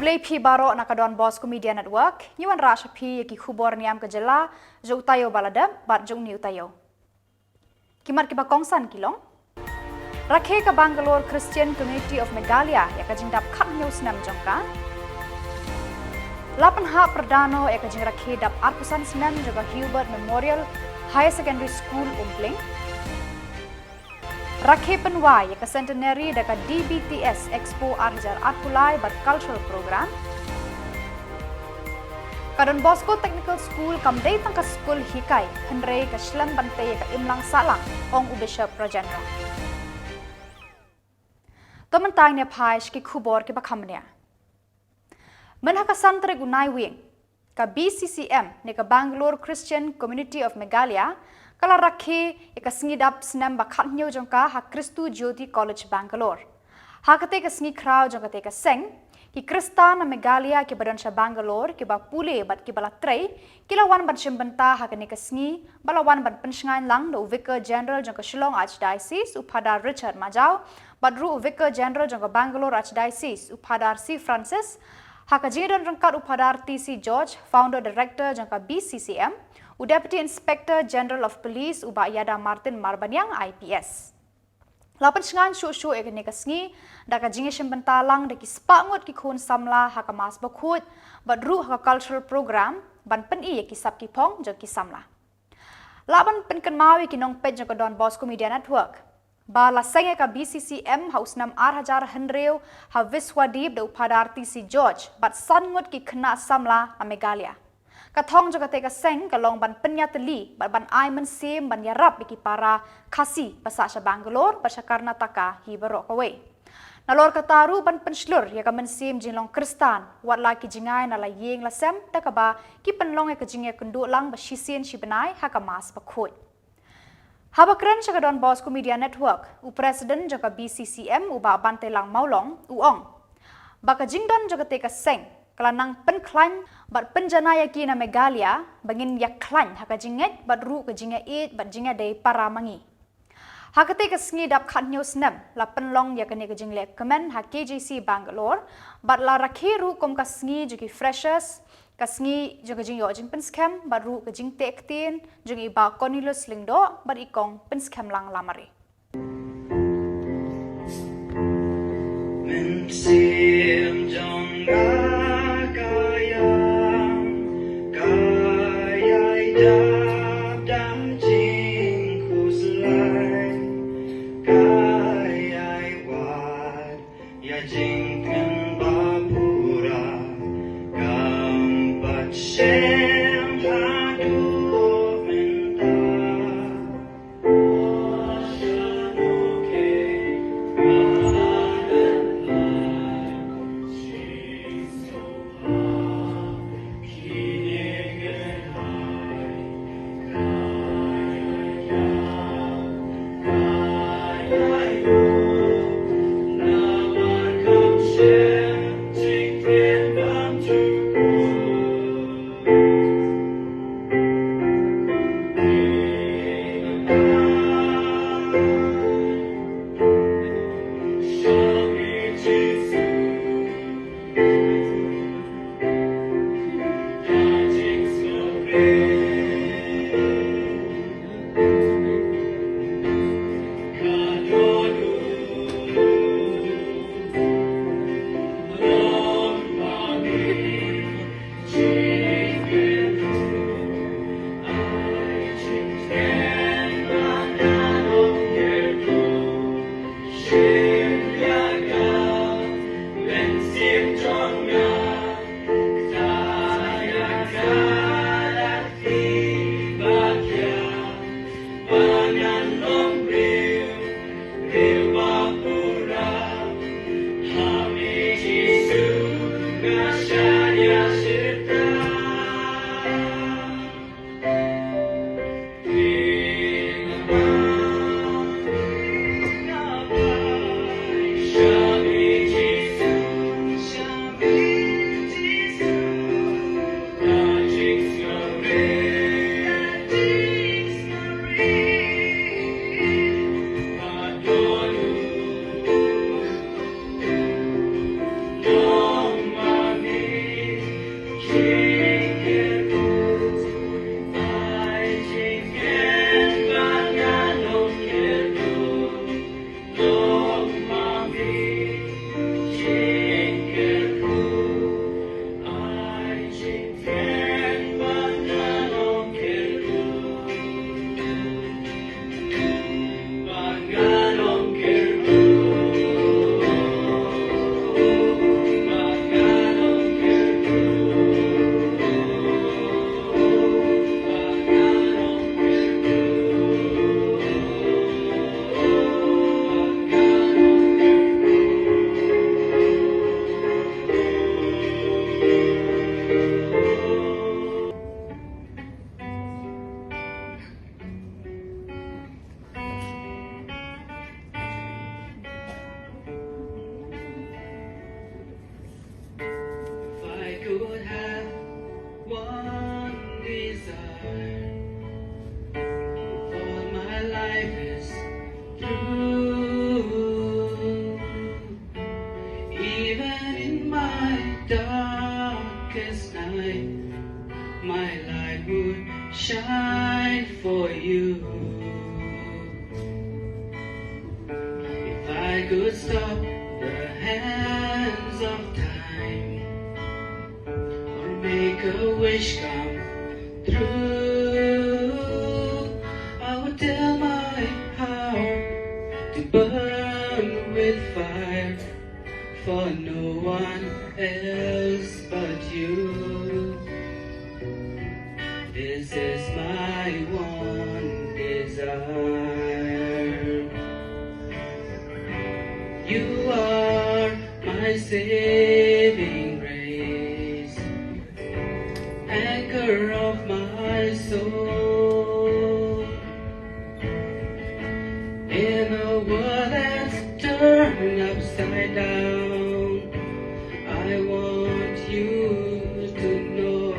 Jubilee pi baro nakadon Bosco Media Network, nyuan rasha pi ki Khubor NIAM ke jela, jo utayo balada, bat jong ni utayo. Kimat ki bakongsan kilong. Rakhe ka Bangalore Christian Community of Meghalaya, ya ka jingdap khat news nam jongka. Lapan ha perdano ya ka jing rakhe dap arpusan senam juga Khubor Memorial High Secondary School Umpling. Rakhe penwai ya ke Centenary dekat DBTS Expo Arjar Atpulai ber cultural program. Kadon Bosco Technical School kam datang ke school hikai henrei ke Shillong bante ya ke imlang salang ong ubisha projendro. Teman tanya pais ki Khubor ki bakamnya. Menhaka santre gu Naiwieng ke BCCM ne ke Bangalore Christian Community of Meghalaya. Kala rakhe eka sngidap snam bakhat nyo jongka ha Kristu Jyoti College Bangalore. Ha kate ka sngi kraw jongka te ka seng ki Krista na Meghalaya ki badan sa Bangalore ki ba pule bat ki bala tray kila wan ban simbenta ha kane ka sngi bala wan ban pensngain lang do Vicar General jongka Shillong Archdiocese upadar Richard Majau badru Vicar General jongka Bangalore Archdiocese upadar C Francis ha ka jingdon jongka upadar TC George founder director jongka BCCM Deputy Inspector General of Police Uba Yada Martin Marbanyang IPS. Lapan sengan syu-syu ekne kasngi daka jingisem bentalang daki spangut ki khun samla haka mas bakhut badru haka cultural program ban pen i ki sap ki pong jo ki samla. Lapan pen kan mawi ki nong Peit jo don Bosco Media Network. Ba la senge ka BCCM haus nam 8,000 henreu ha Viswadip de upadar TC George bat sangut ki khna samla a Meghalaya. Kathong juga teka seng kalong ban penyateli ban ai mensim ban yarap biki para kasi basa sa Bangalore basa Karnataka hi barok away. Nalor kataru ban penslur ya ka mensim jinlong Kristan wat la ki jingai na la yeng la sem taka ba ki penlong ya ka jingai kundu lang ba shisien shibenai ha ka mas bakhut. Habakren sa don Bosco Media Network u president juga BCCM uba bante lang maulong uong. Baka jingdon juga teka seng Kelanang penklan bat penjanaya ki na Meghalaya bangin yak klan haka jinget bat ru ke jinga it bat jinga day para mangi. Hakate ke sngi dap khat news nam la penlong ya kene ke jingle kemen ha KJC Bangalore bat la rakhiru kom ka sngi juki freshers ka sngi juga jing yo jing penskem bat ru ke jing tektin jing iba Cornelius Lingdo bat ikong penskem lang lamari. Mensim jongga Even in my darkest night, my light would shine for you. If I could stop the hands of time, or make a wish come true, I would tell my heart to burn with fire for no one else but you. This is my one desire. You are my saving grace, anchor of my soul. In a world that's turned upside down, I want you to know.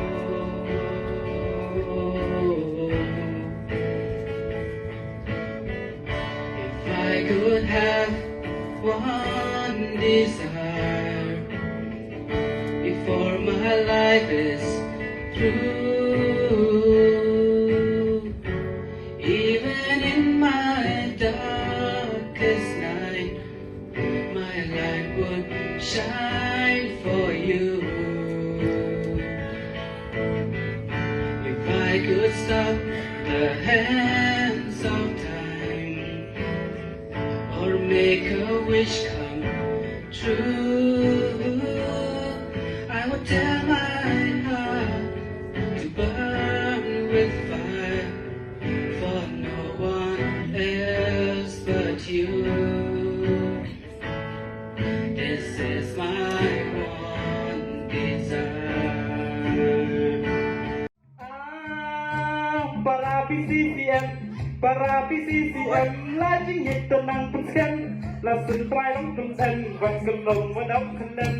If I could have one desire before my life is through, even in my darkest night, my light would shine for you. If I could stop the hands of time, or make a wish come true, I would tell my heart to burn with fire for no one else but you. This is my one desire. Para PCCM, lagi hit tenang puskan, langsung try long tumsen, buat kelong menap kenen.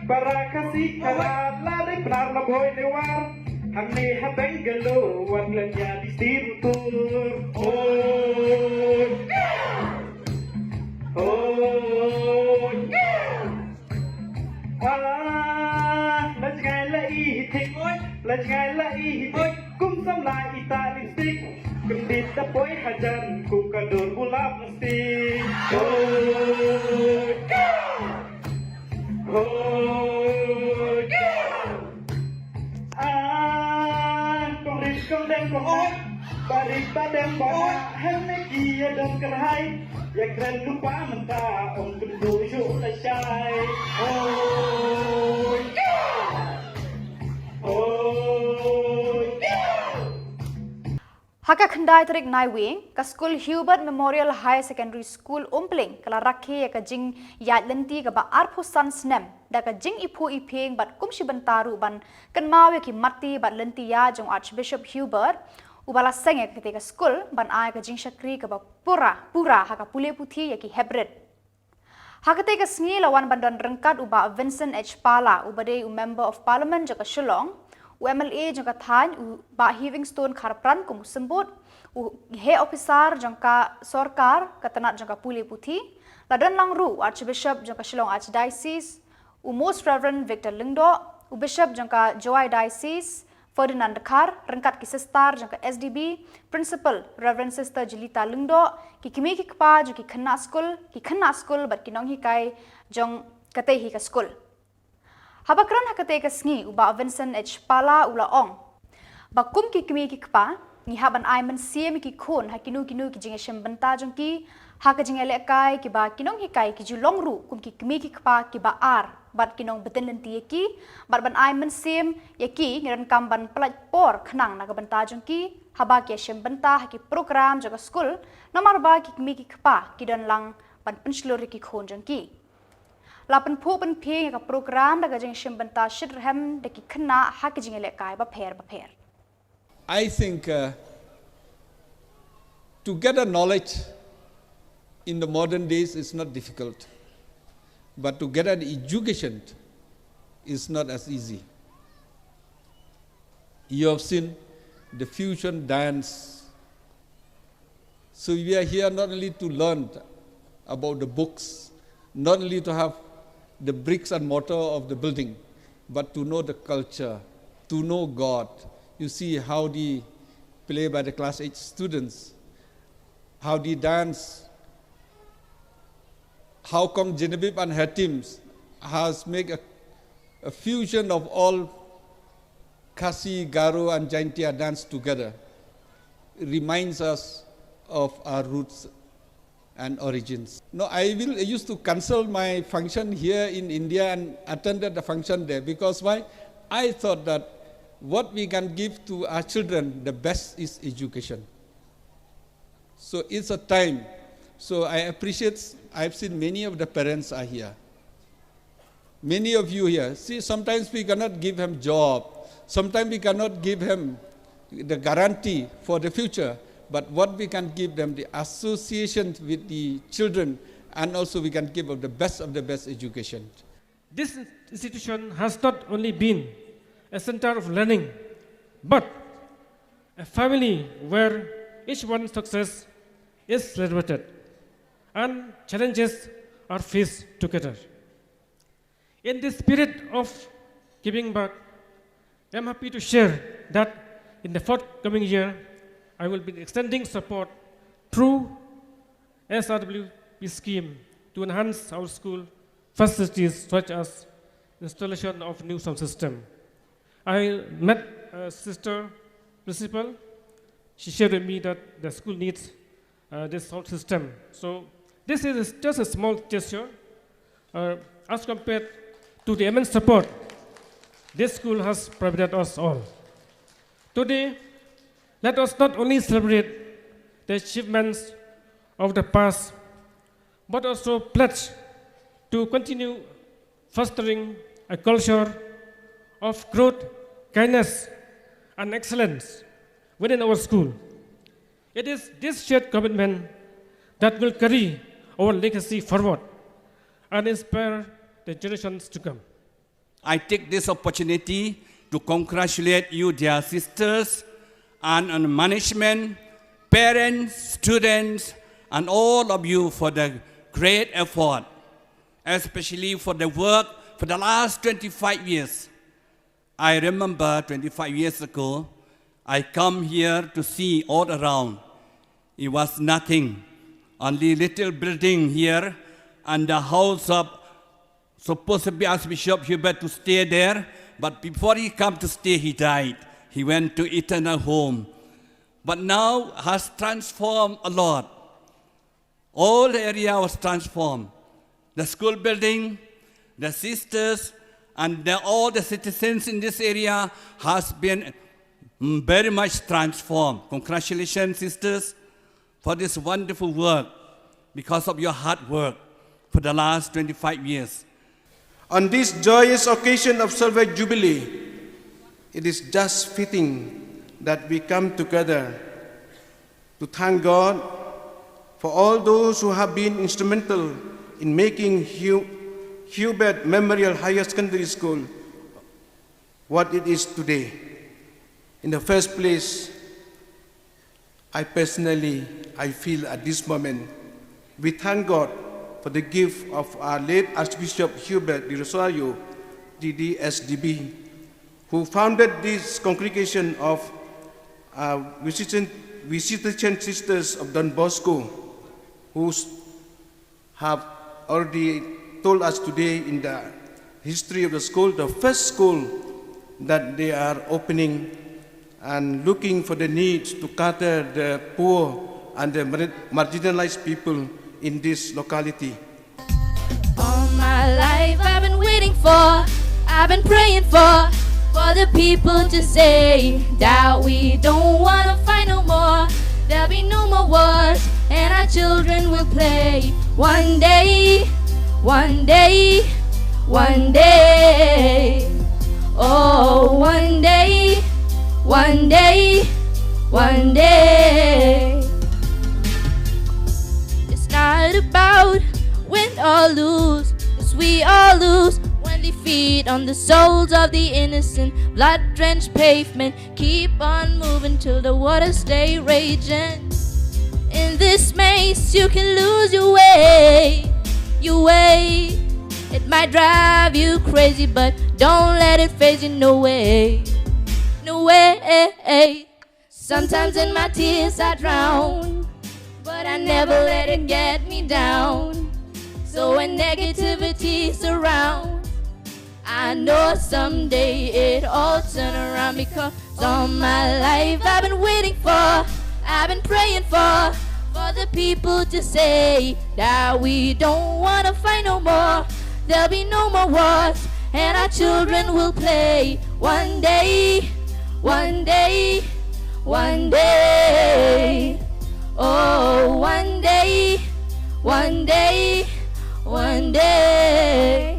Para kasih kalah, lari benar boy lewar. Hame habeng gelo, wan lanya di sirtur. Kum samlai ita lipstick, kendit tapoy hajan, kum kador bulap mesti. Kong dan kong balik badan bawa hanya kia dan kerhai, yang keren lupa mentah om kedua syuk syai. Haka kendai terik Naiwieng ka School Hubert Memorial High Secondary School Umpling kala rakhe ka jing yat lenti ka ba arpo sans nem da ka jing ipu ipeng bat kumshi bantaru ban kan mawe ki mati bat lenti ya jong Archbishop Hubert ubala senge ka te ka school ban ai ka jing shakri ka ba pura haka pule puthi ya ki hebred haka te ka sngi lawan bandan rengkat uba Vincent H Pala ubade member of parliament jaka Shillong UMLA jangka than ba Livingstone Kharpran kum sembut he officer jangka sorkar katanat jangka puli puthi ladan langru Archbishop jangka Shillong Archdiocese Most Reverend Victor Lingdo Bishop jangka Joy Diocese Ferdinand Khar rengkat ki sestar jangka SDB Principal Reverend Sister Jelita Lingdo ki kimi ki kpa ju ki khanna school bat kinong hikai jong katei hi ka school Habakran hakate ka sngi uba Vincent H Pala ula ong bakum ki kimi ki kpa ni haban aiman siem ki khon hakinu ki jinge shem banta jong ki haka jinge lekai ki ba kinong hikai ki julong ru kum ki kimi ki kpa ki ba ar bat kinong beten lenti ki bat ban aiman siem yaki ngiran kam ban plat por khnang na ka banta jong ki haba ki shem banta haki program jaga school namar ba ki kimi ki kpa ki dan lang ban penslori ki khon jong ki Lapan pu pen ping ka program daga jeng shimbanta shidrhem deki khna hak jing lekai ba pher. I think to gather knowledge in the modern days is not difficult, but to gather the education is not as easy. You have seen the fusion dance. So we are here not only to learn about the books, not only to have the bricks and mortar of the building, but to know the culture, to know God. You see how they play by the class 8 students, how they dance, how Kong Genevieve and her teams has made a fusion of all Khasi, Garo and Jaintia dance together. It reminds us of our roots and origins. No, I used to cancel my function here in India and attended the function there because why? I thought that what we can give to our children, the best is education. So it's a time. So I appreciate, I've seen many of the parents are here. Many of you here. See, sometimes we cannot give him job. Sometimes we cannot give him the guarantee for the future. But what we can give them, the association with the children, and also we can give them the best of the best education. This institution has not only been a center of learning, but a family where each one's success is celebrated and challenges are faced together. In the spirit of giving back, I am happy to share that in the forthcoming year, I will be extending support through SRWP scheme to enhance our school facilities such as installation of new sound system. I met a sister principal. She shared with me that the school needs this sound system. So this is just a small gesture as compared to the immense support this school has provided us all. Today, let us not only celebrate the achievements of the past, but also pledge to continue fostering a culture of growth, kindness, and excellence within our school. It is this shared commitment that will carry our legacy forward and inspire the generations to come. I take this opportunity to congratulate you, dear sisters, and management, parents, students, and all of you for the great effort, especially for the work for the last 25 years. I remember 25 years ago, I come here to see all around. It was nothing, only little building here, and the house of supposed to be Archbishop Hubert to stay there, but before he come to stay, he died. He went to eternal home. But now has transformed a lot. All the area was transformed. The school building, the sisters, and all the citizens in this area has been very much transformed. Congratulations, sisters, for this wonderful work because of your hard work for the last 25 years. On this joyous occasion of Silver Jubilee, it is just fitting that we come together to thank God for all those who have been instrumental in making Hubert Memorial Higher Secondary School what it is today. In the first place, I feel at this moment, we thank God for the gift of our late Archbishop Hubert de Rosario, DDSDB, who founded this congregation of visitation sisters of Don Bosco, who have already told us today in the history of the school, the first school that they are opening and looking for the needs to cater the poor and the marginalized people in this locality. All my life I've been waiting for, I've been praying for the people to say that we don't want to fight no more. There'll be no more wars and our children will play. One day, one day, one day. Oh, one day, one day, one day. It's not about win or lose, 'cause we all lose when Bloody feet on the soles of the innocent, blood-drenched pavement. Keep on moving till the waters stay raging. In this maze, you can lose your way. Your way. It might drive you crazy, but don't let it phase you. No way. No way. Sometimes in my tears I drown, but I never let it get me down. So when negativity surrounds, I know someday it all turn around. Because all my life I've been waiting for, I've been praying for the people to say that we don't wanna fight no more. There'll be no more wars, and our children will play. One day, one day, one day. Oh, one day, one day, one day.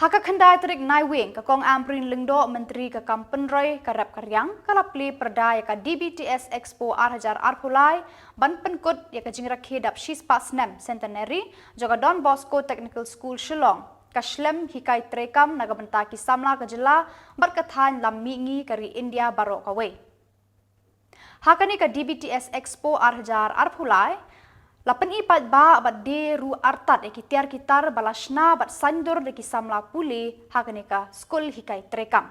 Haka khandai trik Naiwieng ka kong amprin lingdo menteri ka kampenroy ka rap karyang kalapli perdaya ka DBTS Expo Arhajar Arpulai ban penkut ya ka jingrakhe dap shispa snem Centenary joga Don Bosco Technical School Shillong ka shlem hikai trekam nagabenta ki samla ka jela berkathan lam mingi kari India baro kawe. Hakani ka DBTS Expo Arhajar Arpulai Lapan ipat ba abat de ru artat ekitiar kitar balasna bat sandur de kisamla puli hakanika skul hikai trekam.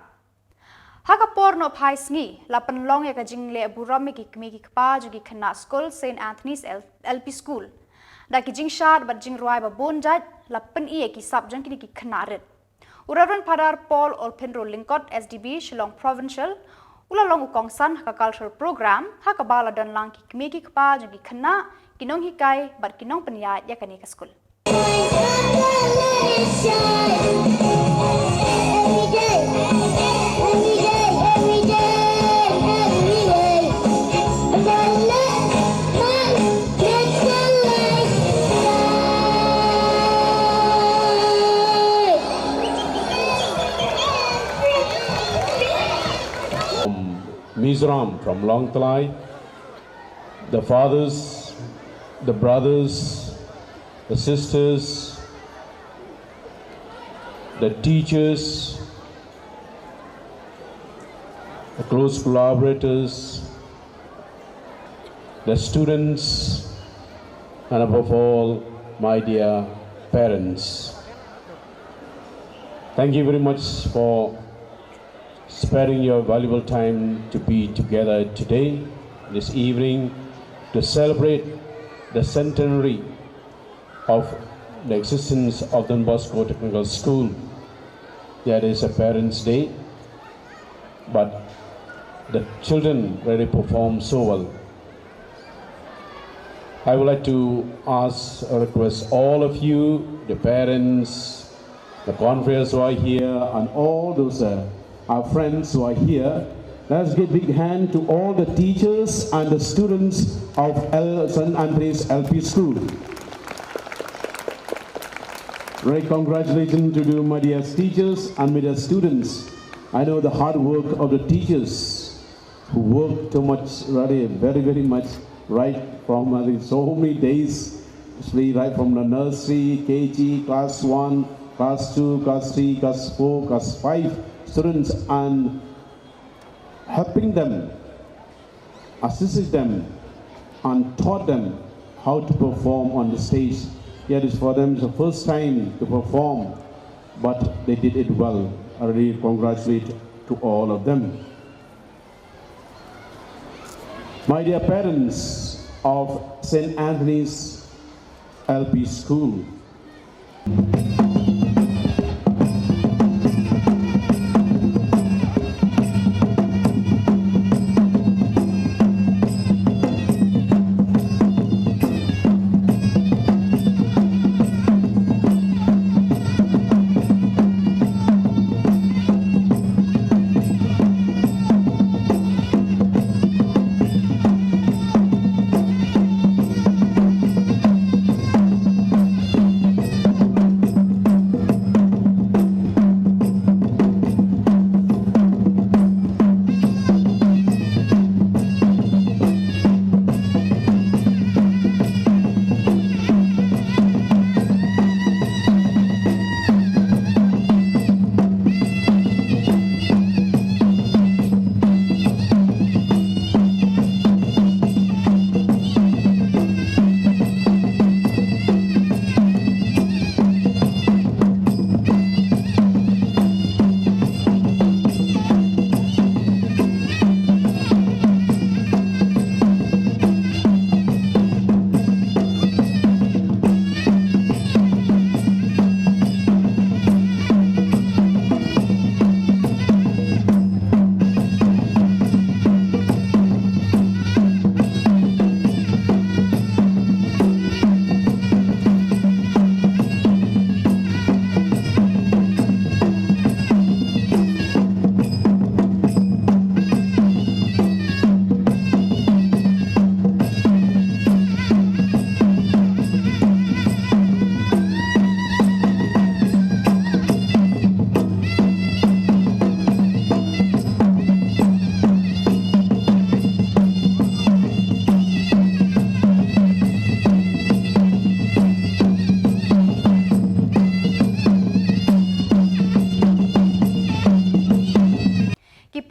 Haka porno phai sngi lapan long ya ka jingle burami ki kmi ki kpa jugi khana skul St Anthony's LP School. Da ki jing shad bat jing ruai ba bonjat lapan i ki sab jang ki khana ret. Reverend Father Paul Olpinro Lingkot SDB Shillong Provincial Ulalong Ukongsan haka cultural program haka bala dan lang ki kmiki kpa jogi khana kinong hikai bat kinong panya yakani ka school. Mizoram from Long Talai, the fathers, the brothers, the sisters, the teachers, the close collaborators, the students, and above all, my dear parents. Thank you very much for sparing your valuable time to be together today, this evening, to celebrate the centenary of the existence of Don Bosco Technical School. That is a Parents' Day, but the children really perform so well. I would like to ask or request all of you, the parents, the confreres who are here, and all those our friends who are here. Let's give a big hand to all the teachers and the students of St. Andrews LP School. Very congratulations to you, my dear teachers and my dear students. I know the hard work of the teachers who work too much, really, very, very much, right from so many days, especially right from the nursery, KG, class 1, class 2, class 3, class 4, class 5. Students and helping them, assisting them, and taught them how to perform on the stage. Yet it's for them the first time to perform, but they did it well. I really congratulate to all of them. My dear parents of St. Anthony's LP School,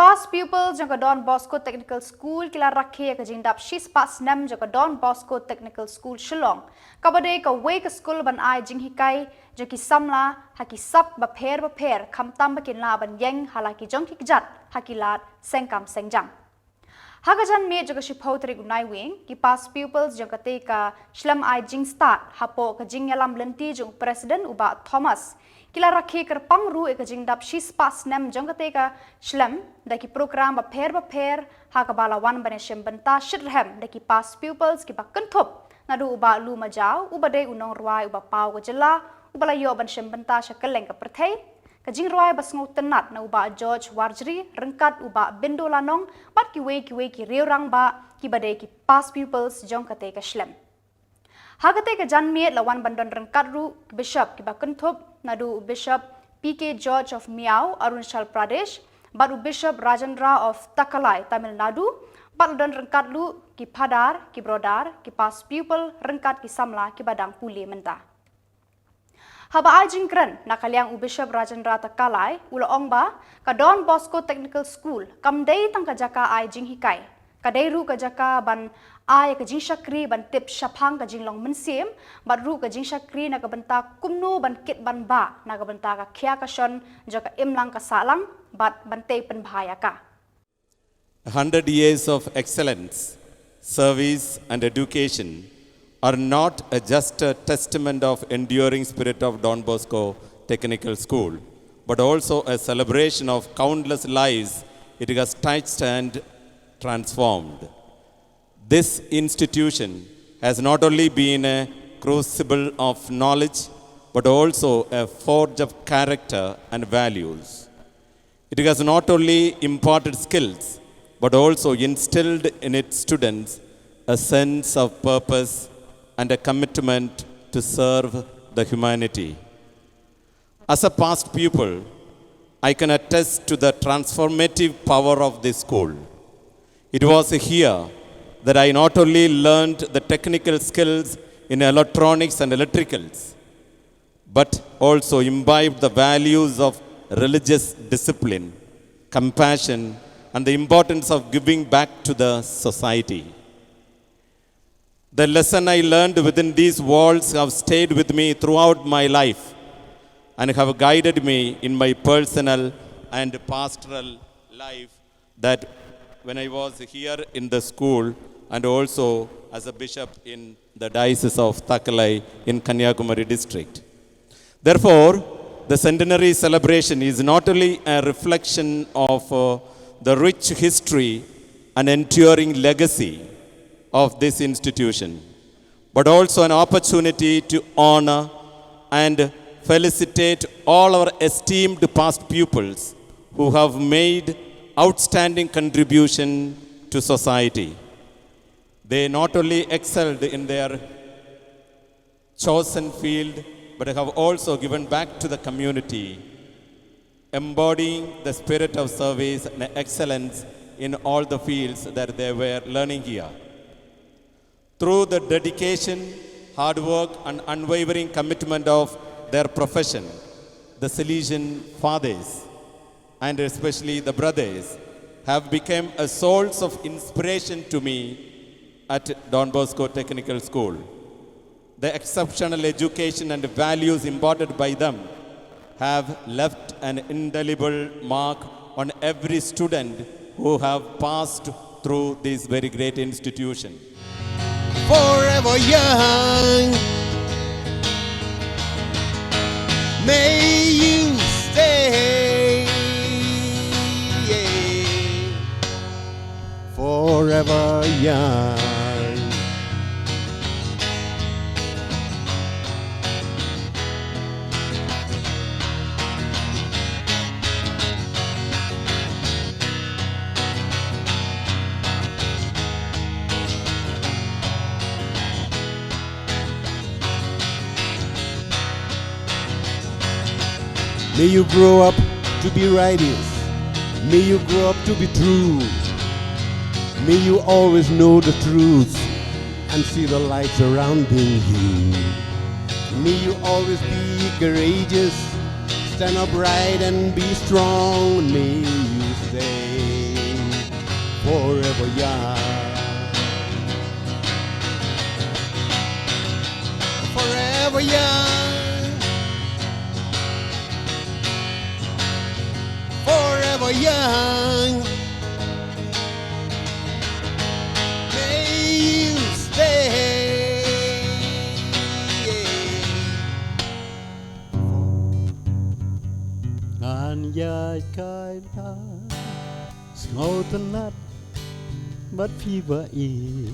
past pupils jangka Don Bosco Technical School kila rakhi ka jindap shis pas nem jangka Don Bosco Technical School Shillong kabade ka way ka school ban ai jing hikai jaki samla haki sap ba pher kham tam ba kin la ban yeng halaki jong ki jat haki lat sengkam sengjang Hagajan me jaga shipotri gu Naiwieng ki past pupils jangka te ka shlam ai jing start hapo ka jing yalam lenti jung president uba Thomas Kila rakhi kerpang ru eka jingdap shis pas nem jong kateka shlem daki program ba pair ha ka balawan bane shem benta shitrhem daki pas pupils ki ba kenthop nadu uba lu majau uba dei unong ruai uba pau ka jela uba la yo ban shem benta shakaleng ka perthei ka jing ruai bas ngau tenat na uba George Warjri rengkat uba bendo lanong bat ki we ki reurang ba ki ba dei ki pas pupils jong kateka shlem Hagate ka janmiet lawan bandon rengkat ru bishop ki ba kenthop nadu Bishop P.K. George of Miao, Arunachal Pradesh, batu Bishop Rajendra of Takalai, Tamil Nadu, batu dan rengkat lu ki padar, ki brodar, ki pas pupil, rengkat ki samla, ki badang puli menta. Haba ajing keren nakaliang Bishop Rajendra Takalai, ula ongba, ka Don Bosco Technical School, kamdei tang ka jaka ajing hikai, kadai ru ka jaka ban ai ka jing shakri ban tip shaphang ka jing long mensim bat ru ka jing shakri na ka banta kumno ban kit ban ba na ka banta ka khya ka shon jaka imlang ka salang bat bante pen bhaya ka 100 years of excellence, service and education are not just a testament of enduring spirit of Don Bosco Technical School, but also a celebration of countless lives it has touched and transformed. This institution has not only been a crucible of knowledge, but also a forge of character and values. It has not only imparted skills, but also instilled in its students a sense of purpose and a commitment to serve the humanity. As a past pupil, I can attest to the transformative power of this school. It was here that I not only learned the technical skills in electronics and electricals, but also imbibed the values of religious discipline, compassion, and the importance of giving back to the society. The lesson I learned within these walls have stayed with me throughout my life and have guided me in my personal and pastoral life, that when I was here in the school and also as a bishop in the Diocese of Takalai in Kanyakumari district. Therefore, the Centenary celebration is not only a reflection of the rich history and enduring legacy of this institution, but also an opportunity to honor and felicitate all our esteemed past pupils who have made outstanding contribution to society. They not only excelled in their chosen field, but have also given back to the community, embodying the spirit of service and excellence in all the fields that they were learning here. Through the dedication, hard work, and unwavering commitment of their profession, the Salesian fathers, and especially the brothers, have become a source of inspiration to me at Don Bosco Technical School. The exceptional education and values imparted by them have left an indelible mark on every student who have passed through this very great institution. Forever young, may you stay. Forever young. May you grow up to be righteous. May you grow up to be true. May you always know the truth and see the light surrounding you. May you always be courageous, stand upright and be strong. May you stay forever young. Forever young. Forever young. May you stay Yai Kaila Smoten Nut But Fever E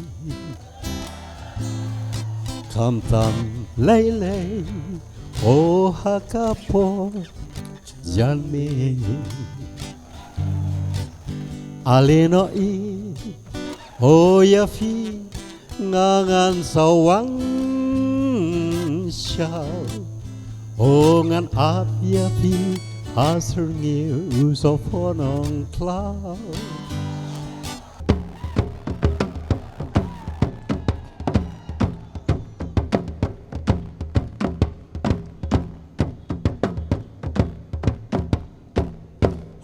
Come Thumb Lele O Hakapo Jalme Aleno I O Yafi Ngangan Sawang Shao O ngan Ap Yafi As her news of Honong Cloud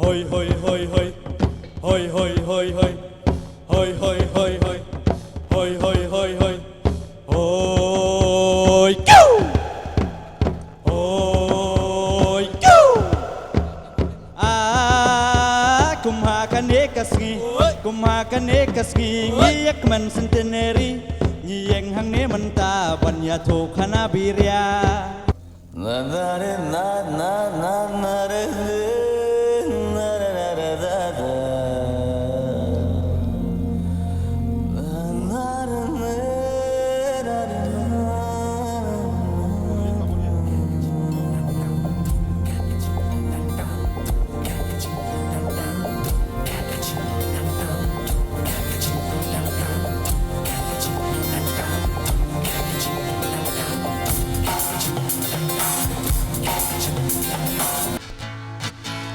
Hoi hoi hoi hoi hoi hoi hoi hoi hoi hoi hoi hoi hoi hoi hoi hoi hoi go hoi go kumha kane kasngi ngiyak man Centenary Naiwieng hang ne man ta banya tho khana birya na na na na na na re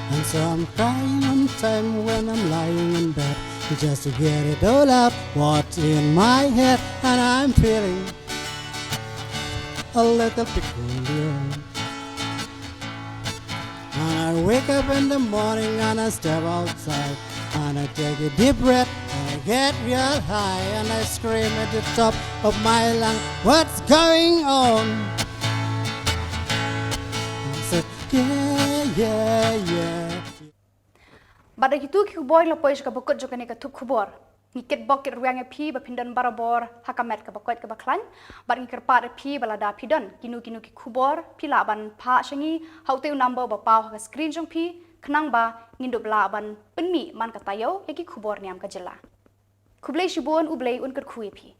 And so I'm crying one time when I'm lying in bed just to get it all up what's in my head and I'm feeling a little peculiar and I wake up in the morning and I step outside and I take a deep breath and I get real high and I scream at the top of my lungs, what's going on? I said, yeah But the two Khubor la pois ka bokot jo ka THUP Khubor. Ni ket bokit ruang pi ba pindan barabor hakamet ka bokot ka baklan. But ni kerpat pi balada pidon kinu ki Khubor pi la ban pha shangi hauteu number ba pau ka screen jong pi khnang ba ngindup la ban penmi man ka tayo lagi Khubor niam ka jela. Khublei shibon ublei un ker khui pi.